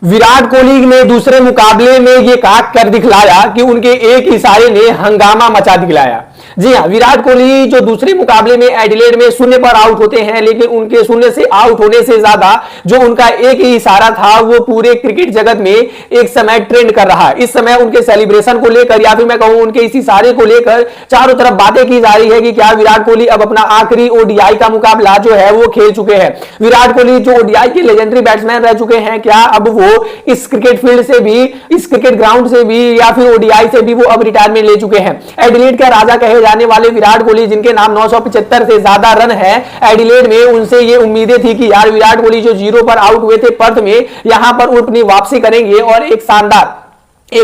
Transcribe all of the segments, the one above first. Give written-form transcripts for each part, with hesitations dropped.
विराट कोहली ने दूसरे मुकाबले में यह काट कर दिखलाया कि उनके एक इशारे ने हंगामा मचा दिखलाया। जी हां, विराट कोहली जो दूसरे मुकाबले में एडिलेड में शून्य पर आउट होते हैं, लेकिन उनके शून्य से आउट होने से ज्यादा जो उनका एक ही इशारा था वो पूरे क्रिकेट जगत में एक समय ट्रेंड कर रहा है। इस समय उनके सेलिब्रेशन को लेकर या फिर मैं कहूं उनके इस इशारे को लेकर चारों तरफ बातें की जा रही है कि क्या विराट कोहली अब अपना आखिरी ओडीआई का मुकाबला जो है वो खेल चुके हैं। विराट कोहली जो ओडीआई के लेजेंडरी बैट्समैन रह चुके हैं, क्या अब वो इस क्रिकेट फील्ड से भी, इस क्रिकेट ग्राउंड से भी या फिर ओडीआई से भी वो अब रिटायरमेंट ले चुके हैं। एडिलेड का राजा कहे जाने वाले विराट कोहली, जिनके नाम 975 से ज्यादा रन है एडिलेड में, उनसे ये उम्मीदें थी कि यार विराट कोहली जो 0 पर आउट हुए थे पर्थ में, यहां पर अपनी वापसी करेंगे और एक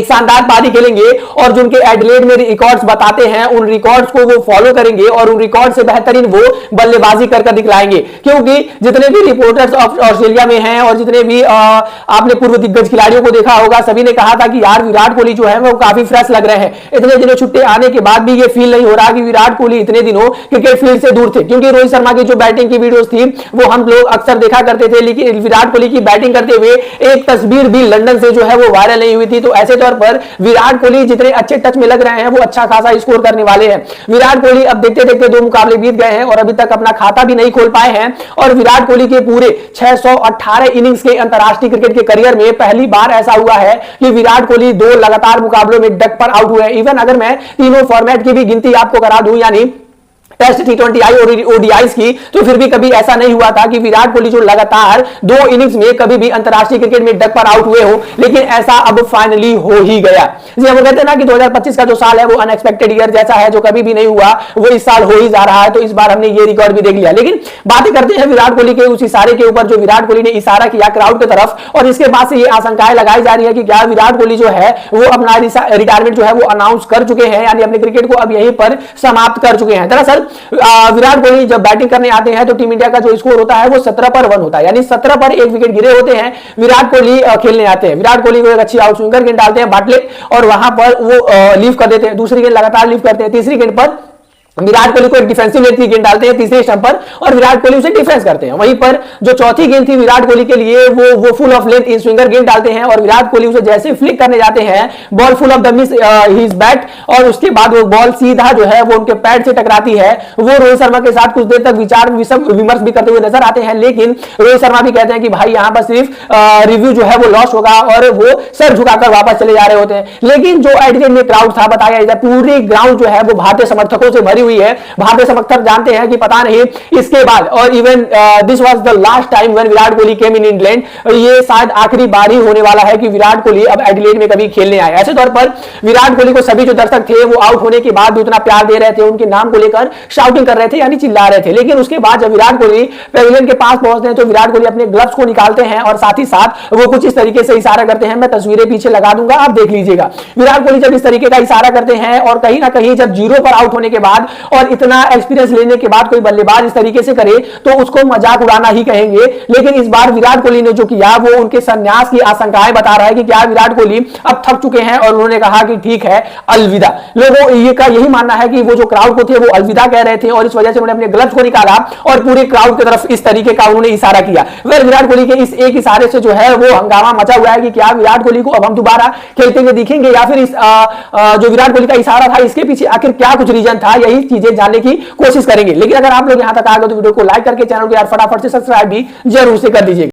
शानदार पारी खेलेंगे और जो उनके एडिलेड में रिकॉर्ड्स बताते हैं उन रिकॉर्ड्स को वो फॉलो करेंगे और उन रिकॉर्ड से बेहतरीन वो बल्लेबाजी कर दिखलाएंगे। क्योंकि जितने भी रिपोर्टर्स ऑस्ट्रेलिया में हैं और जितने भी आपने पूर्व दिग्गज खिलाड़ियों को देखा होगा, सभी ने कहा था कि यार विराट कोहली जो है वो काफी फ्रेश लग रहे हैं। इतने दिनों छुट्टी आने के बाद भी ये फील नहीं हो रहा कि विराट कोहली इतने दिनों क्रिकेट फील्ड से दूर थे। क्योंकि रोहित शर्मा की जो बैटिंग की वीडियोस थी वो हम लोग अक्सर देखा करते थे, लेकिन विराट कोहली की बैटिंग करते हुए एक तस्वीर भी लंदन से जो है वो वायरल नहीं हुई थी। तो ऐसे तौर पर विराट कोहली जितने अच्छे टच में लग रहे हैं वो अच्छा खासा स्कोर करने वाले हैं। विराट कोहली अब देखते देखते 2 मुकाबले बीत गए हैं और अभी तक अपना खाता भी नहीं खोल पाए हैं। और विराट कोहली के पूरे 618 इनिंग्स के अंतरराष्ट्रीय क्रिकेट के करियर में पहली बार ऐसा हुआ है कि विराट कोहली 2 लगातार मुकाबलों में डक पर आउट हुए हैं। इवन अगर मैं तीनों फॉर्मेट की भी गिनती आपको करा दूं, यानी टेस्ट, T20 और ओडीआईस की, तो फिर भी कभी ऐसा नहीं हुआ था कि विराट कोहली जो लगातार 2 इनिंग्स में कभी भी अंतरराष्ट्रीय क्रिकेट में डक पर आउट हुए हो। लेकिन ऐसा अब फाइनली हो ही गया। जी, हम कहते हैं ना कि 2025 का जो साल है वो अनएक्सपेक्टेड ईयर जैसा है, जो कभी भी नहीं हुआ वो इस साल हो ही जा रहा है। तो इस बार हमने ये रिकॉर्ड भी देख लिया। लेकिन बातें करते हैं विराट कोहली के उस इशारे के ऊपर जो विराट कोहली ने इशारा किया क्राउड की तरफ, और इसके बाद से ये आशंकाएं लगाई जा रही है कि क्या विराट कोहली जो है वो अपना रिटायरमेंट जो है वो अनाउंस कर चुके हैं, यानी अपने क्रिकेट को अब यहीं पर समाप्त कर चुके हैं। दरअसल विराट कोहली जब बैटिंग करने आते हैं तो टीम इंडिया का जो स्कोर होता है वो 17 पर 1 होता है, यानी 17 पर 1 विकेट गिरे होते हैं। विराट कोहली खेलने आते हैं, विराट कोहली को एक अच्छी आउट स्विंगर गेंद डालते हैं बाटले, और वहां पर वो लीव कर देते हैं। दूसरी गेंद लगातार लीव करते हैं, तीसरी गेंद पर विराट कोहली को एक डिफेंसिव लेंथ की गेंद डालते हैं तीसरे स्टंप पर और विराट कोहली उसे डिफेंस करते हैं। वहीं पर जो चौथी गेंद थी विराट कोहली के लिए वो full of length in swinger गेंद डालते हैं और विराट कोहली उसे जैसे फ्लिक करने जाते हैं, ball full of the miss his bat, और उसके बाद वो बॉल सीधा जो है वो उनके पैड से टकराती है। वो रोहित शर्मा के साथ कुछ देर तक विचार विमर्श भी करते हुए नजर आते हैं, लेकिन रोहित शर्मा भी कहते हैं कि भाई यहां पर सिर्फ रिव्यू जो है वो लॉस होगा, और वो सर झुकाकर वापस चले जा रहे होते हैं। लेकिन जो एडिलेड में क्राउड था, बताया जाता है पूरी ग्राउंड जो है वो भारतीय समर्थकों से भरी हुई है। भारतीय समर्थक जानते हैं कि पता नहीं इसके बाद, और even this was the last time when Virat Kohli came in England, ये शायद आखिरी बार ही होने वाला है कि विराट कोहली अब एडिलेड में कभी खेलने आए। ऐसे तौर पर विराट कोहली को सभी जो दर्शक थे वो आउट होने के बाद भी उतना प्यार दे रहे थे, उनके नाम को लेकर शाउटिंग कर रहे थे, यानी चिल्ला रहे थे। लेकिन उसके बाद जब विराट कोहली पेविलियन के पास पहुंचते हैं तो विराट कोहली अपने ग्लव्स को निकालते हैं और साथ ही साथ वो कुछ इस तरीके से इशारा करते हैं। मैं तस्वीरें पीछे लगा दूंगा, आप देख लीजिएगा। विराट कोहली जब इस तरीके का इशारा करते हैं और कहीं ना कहीं जब 0 पर आउट होने के बाद और इतना एक्सपीरियंस लेने के बाद कोई बल्लेबाज इस तरीके से करे तो उसको मजाक उड़ाना ही कहेंगे। लेकिन इस बार विराट कोहली ने जो किया वो उनके संन्यास की आशंकाएं बता रहा है कि क्या विराट कोहली अब थक चुके हैं, और उन्होंने कहा कि ठीक है, अलविदा। लोगों ये का यही मानना है कि वो जो क्राउड को थे वो अलविदा कह रहे थे और इस वजह से उन्होंने अपने ग्लव्स को निकाला और पूरे क्राउड की तरफ इस तरीके का उन्होंने इशारा किया। विराट कोहली के इस एक इशारे से जो है वो हंगामा मचा हुआ है कि क्या विराट कोहली को अब हम दोबारा खेलते हुए दिखेंगे, या फिर इस जो विराट कोहली का इशारा था इसके पीछे आखिर क्या कुछ रीजन था, यही चीजें जानने की कोशिश करेंगे। लेकिन अगर आप लोग यहां तक आ गए तो वीडियो को लाइक करके चैनल को यार फटाफट से सब्सक्राइब भी जरूर से कर दीजिएगा।